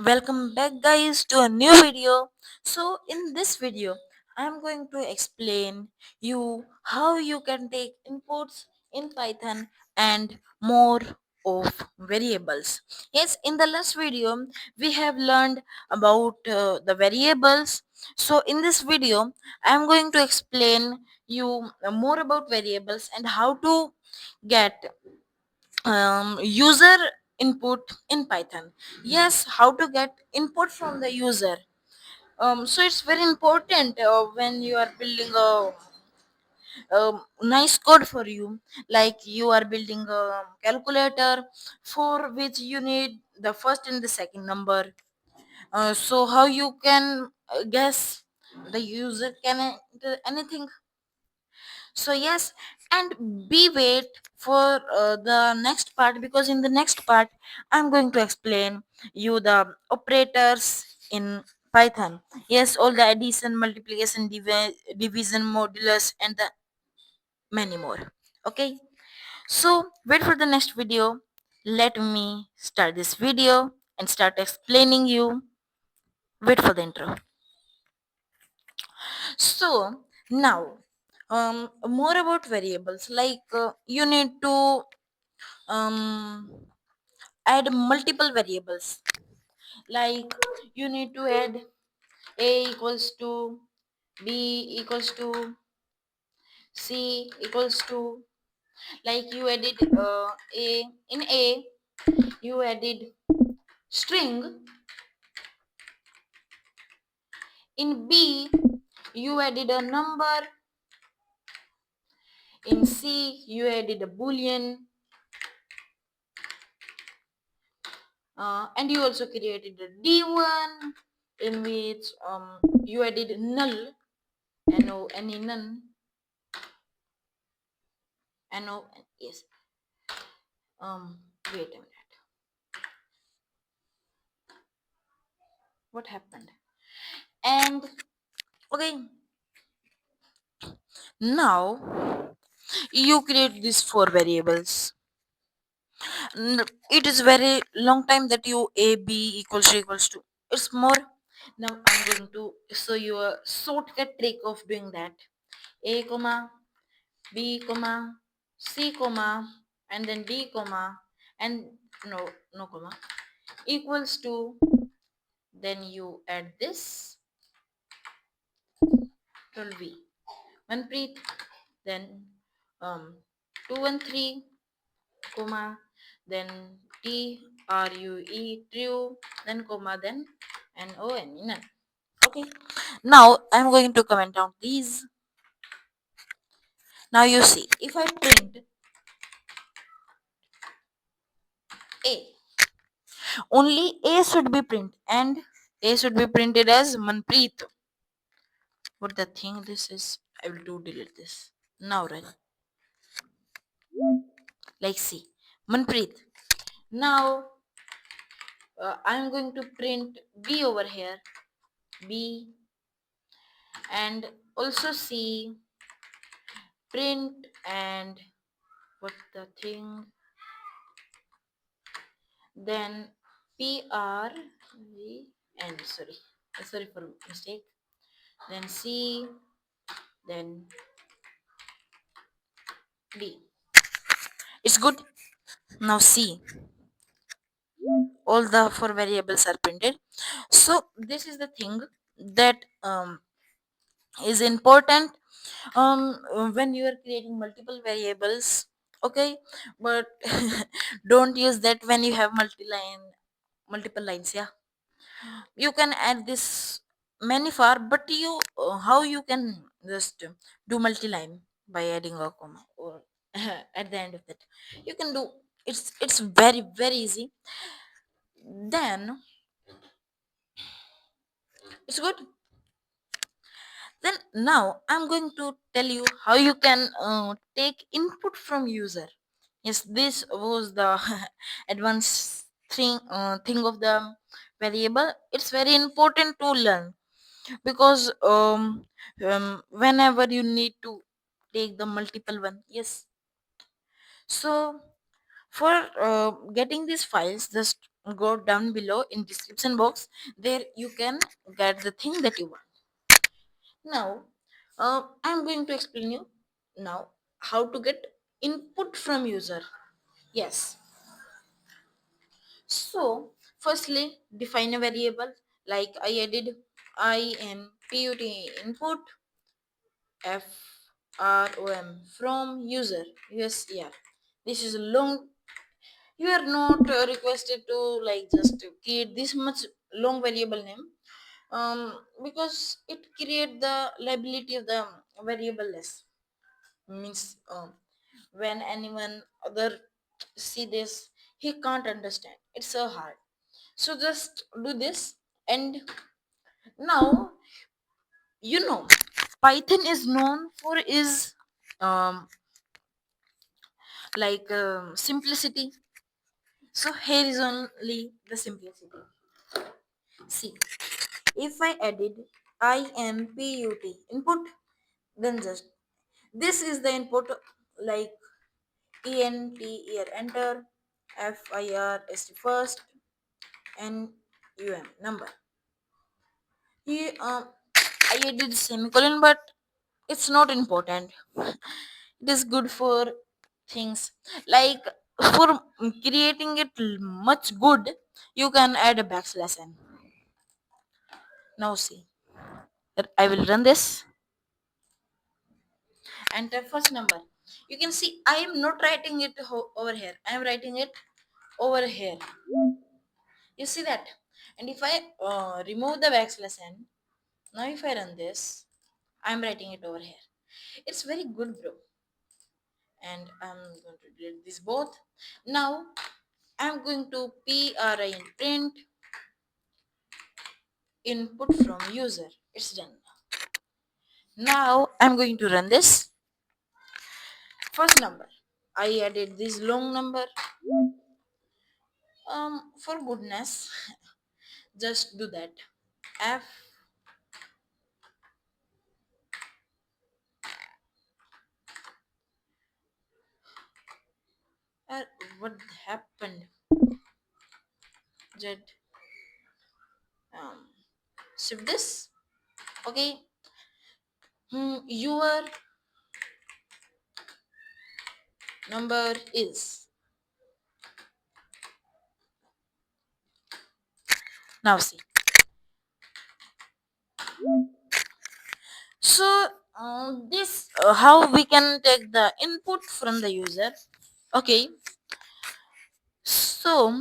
Welcome back guys to a new video. So in this video I am going to explain you how you can take inputs in Python and more of variables. Yes, in the last video we have learned about the variables. So in this video I am going to explain you more about variables and how to get user input in Python. Yes, how to get input from the user. So it's very important when you are building a nice code for you, like you are building a calculator for which you need the first and the second number. So how you can guess the user can enter anything. So yes, and be wait for the next part, because in the next part I'm going to explain you the operators in Python. Yes, all the addition, multiplication, division, modulus, and the many more. Okay, so wait for the next video. Let me start this video and start explaining you. Wait for the intro. So now, more about variables. Like you need to um, add multiple variables. Like you need to add a equals to b equals to c equals to, like you added a in a you added string, in b you added a number, in c you added a boolean, and you also created a d1 in which you added null, no any none, no yes. Wait a minute, what happened? And okay, now you create these four variables. It is very long time that you a b equals to it's more. Now I'm going to show you a shortcut trick of doing that. A comma b comma c comma and then d comma and no comma equals to, then you add this 12v Manpreet, then 213 comma, then true, then comma, then none. Okay, now I'm going to comment down these. Now you see, if I print a, only a should be print and a should be printed as Manpreet. What the thing this is, I will do delete this now, right? Like see, Manpreet. Now I'm going to print b over here, b, and also c, print, and what the thing, then pr v and sorry for mistake, then c, then d. It's good. Now see, all the four variables are printed. So this is the thing that is important when you are creating multiple variables. Okay, but don't use that when you have multiple lines. Yeah, you can add this many far, but you how you can just do multi-line by adding a comma or at the end of it you can do. It's very easy. Then it's good. Then now I'm going to tell you how you can take input from user. Yes, this was the advanced thing of the variable. It's very important to learn, because whenever you need to take the multiple one. Yes, so for getting these files, just go down below in description box. There you can get the thing that you want. Now I'm going to explain you now how to get input from user. Yes. So firstly, define a variable. Like I added input input from user. Yes, yeah. This is a long. You are not requested to like just create this much long variable name, because it create the liability of the variable less. Means when anyone other see this, he can't understand. It's so hard. So just do this. And now you know Python is known for is um, simplicity. So here is only the simplicity. See, if I added input, then just this is the input, like ent here enter, fir is the first, and number. He I added semicolon, but it's not important. It is good for things like for creating it much good. You can add a backslash n. Now see, I will run this. Enter first number. You can see I am not writing it over here. I am writing it over here. You see that? And if I remove the backslash n, now if I run this, I am writing it over here. It's very good, bro. And I'm going to delete this both. Now I'm going to print input from user. It's done. Now I'm going to run this. First number. I added this long number. For goodness, just do that. F uh, what happened? Z shift this. Okay. Your number is. Now see. So this how we can take the input from the user. Okay. So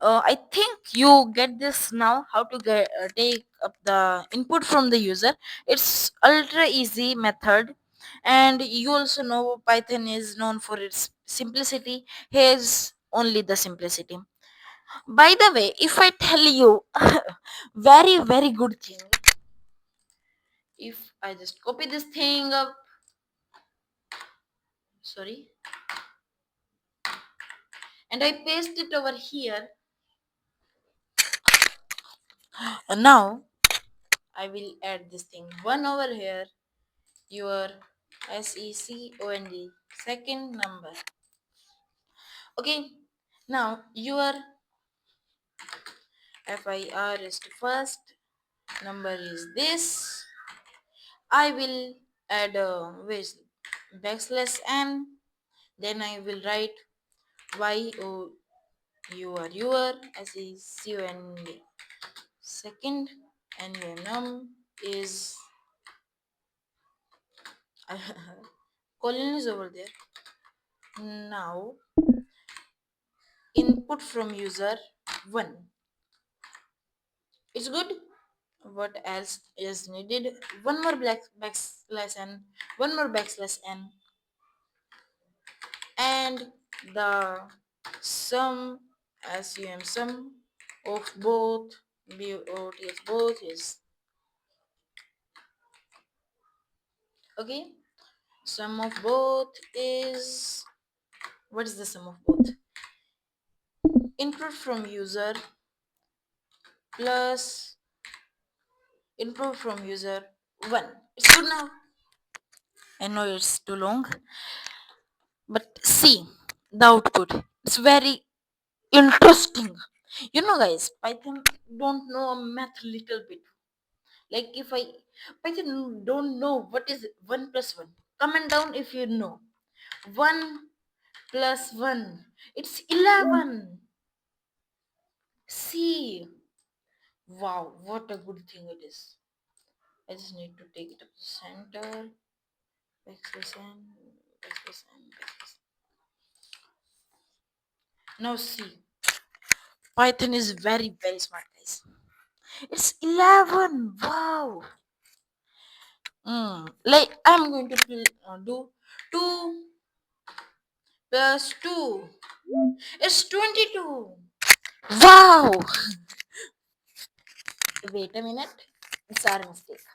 I think you get this now. How to get take up the input from the user. It's ultra easy method, and you also know Python is known for its simplicity. Here's only the simplicity. By the way, if I tell you very good thing, if I just copy this thing up, sorry, and I paste it over here, now I will add this thing one over here, your second second number. Okay, now your fir is the first number is this. I will add a backslash n, then I will write y o your second, second, and your num is colon is over there. Now input from user 1. It's good. What else is needed? One more backslash n, one more backslash n, and the sum sum of both both is okay. Sum of both is, what is the sum of both? Input from user plus input from user 1. It's good now. I know it's too long, but see the output. It's very interesting. Guys, Python don't know a math little bit. Like if I Python don't know what is 1 plus 1. Comment down if you know. 1 plus 1. It's 11. See. Wow, what a good thing it is. I just need to take it up to center. Backspace and backspace and backspace. Now see. Python is very, very smart, guys. It's 11. Wow. Like I'm going to do 2 plus 2. It's 22. Wow. Wait a minute. It's our mistake.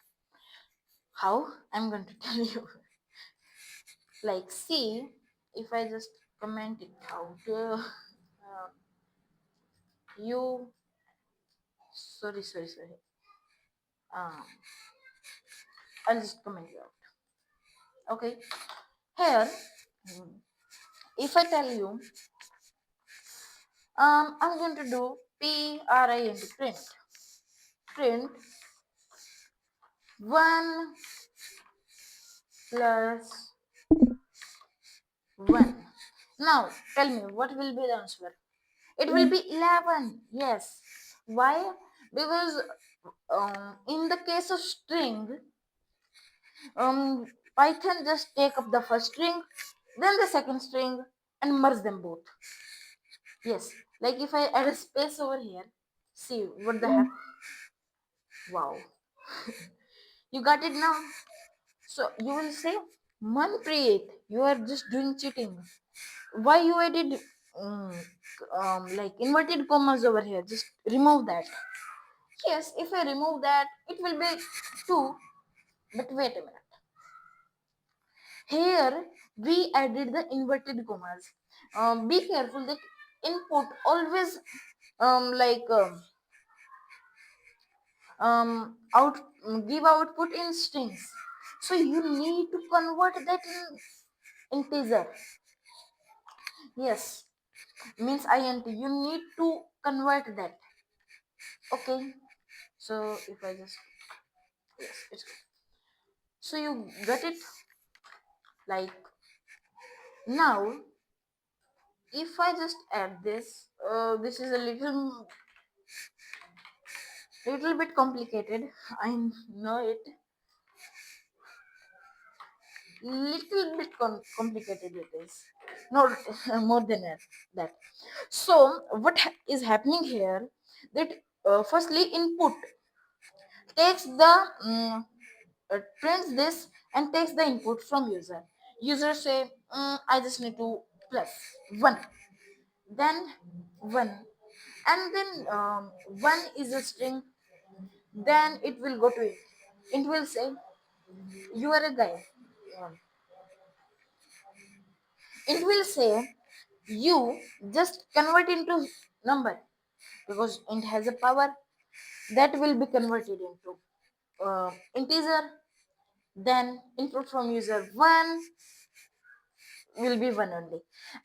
How? I'm going to tell you. Like, see, if I just comment it out, you, sorry. Um, I'll just comment you out. Okay. Here, if I tell you, I'm going to do print. Print 1 plus 1. Now, tell me, what will be the answer? It will be 11. Yes. Why? Because in the case of string, Python just take up the first string, then the second string, and merge them both. Yes. Like if I add a space over here, see what the heck? Wow. You got it now? So you will say, Manpreet, you are just doing cheating. Why you added like inverted commas over here? Just remove that. Yes, if I remove that, it will be 2. But wait a minute. Here we added the inverted commas. Be careful that input always like out give output in strings. So you need to convert that in integer. Yes, means int. You need to convert that. Okay. So if I just yes, it's good. So you got it. Like now, if I just add this, this is a little bit complicated. I know it. Little bit complicated it is. Not more than that. So what is happening here? That firstly input takes the prints this and takes the input from user. User say, I just need to plus 1, then 1, and then 1 is a string. Then it will go to it. It will say, you are a guy. Um, It will say, you just convert into number, because int has a power that will be converted into integer. Then input from user 1 will be 1 only,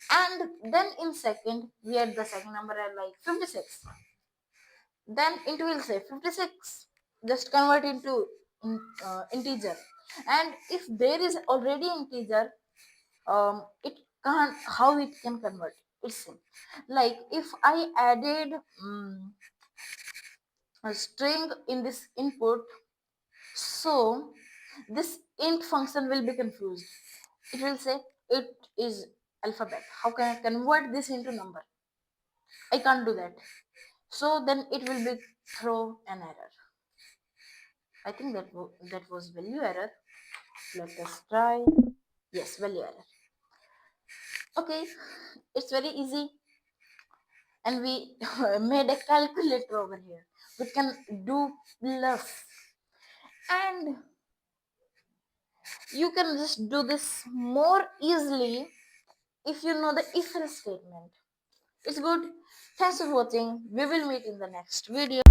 and then in second we add the second number at like 56. Then it will say 56 just convert into integer, and if there is already integer, it can't, how it can convert. It's simple. Like if I added a string in this input, so this int function will be confused. It will say it is alphabet. How can I convert this into number? I can't do that. So then it will be throw an error. I think that was value error. Let us try. Yes, value error. Okay, it's very easy, and we made a calculator over here. We can do plus, and you can just do this more easily if you know the if else statement. It's good. Thanks for watching. We will meet in the next video.